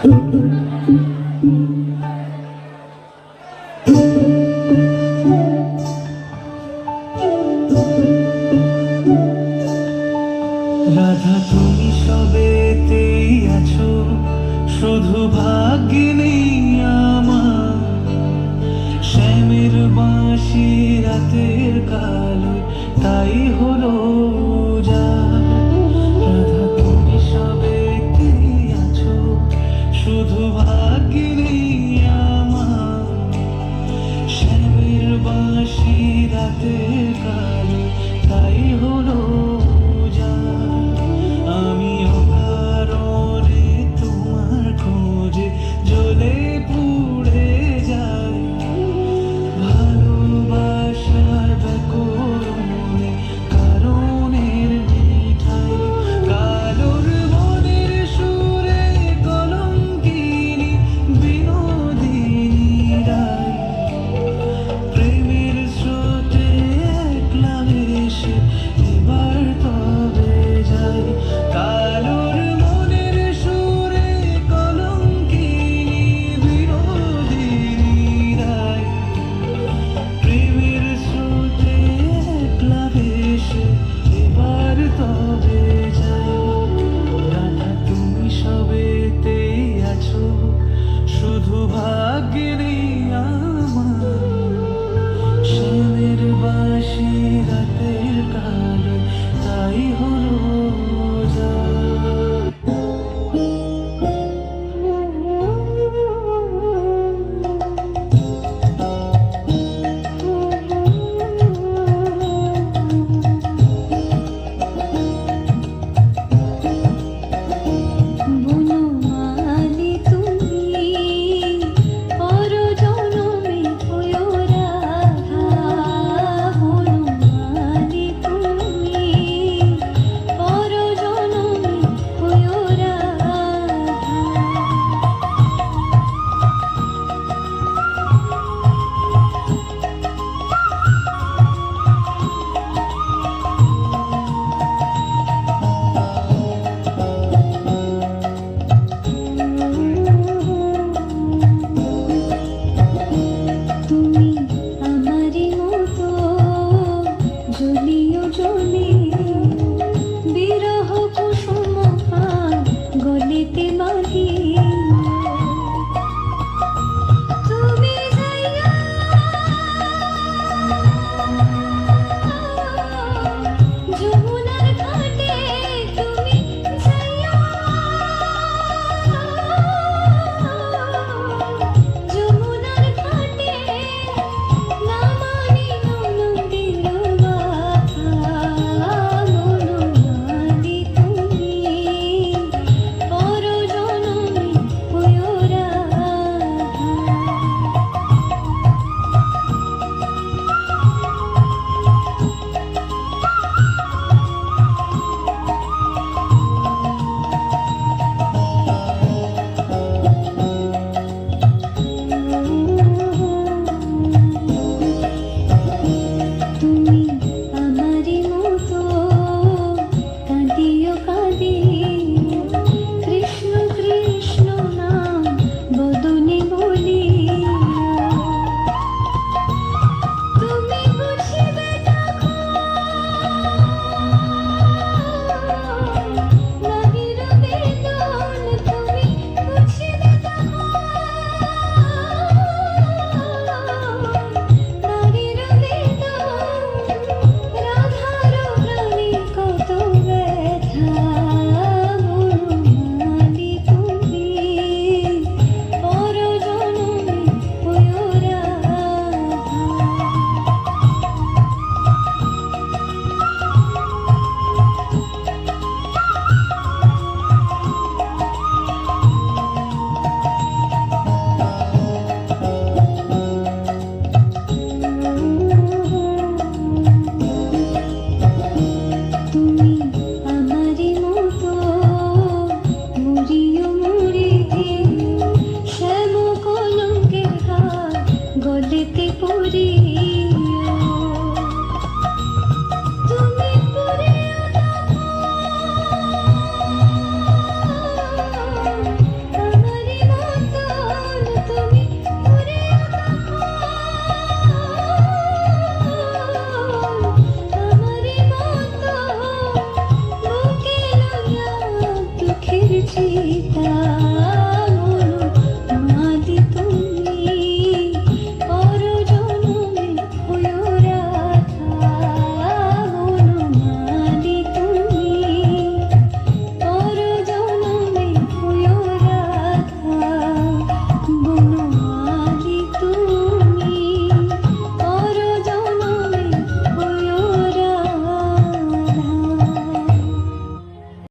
রাধা তুমি সবেতেই আছো, শুধু ভাগ্যে নেই আমার। শ্যামের বাঁশি রাতের কালে তাই হলো উজাড়। রাধা তুমি সবেতেই আছো, শুধু ভাগ্যে নেই আমার। শ্যামের বাঁশি রাতের কালে তাই হলো উজাড়। আমি অকারণে তোমার খোঁজে জ্বলে পুড়ে যাই। ভালোবাসার ব্যাকরণে কারণের মিঠাই, কালোর মনের সুরে কলঙ্কিনী বিনোদিনী রায়। প্রেমের স্রোতে একলা ভেসে এবার তবে যাই। কালোর মনের সুরে কলঙ্কিনী বিনোদিনী রায়। প্রেমের স্রোতে একলা ভেসে এবার তবে যাই। রাধা তুমি সবেতেই আছো, শুধু ভাগ্যে নেই আমার। শ্যামের বাঁশি রাতের কালে তাই হলো উজাড়। বনমালী তুমি পর চিতা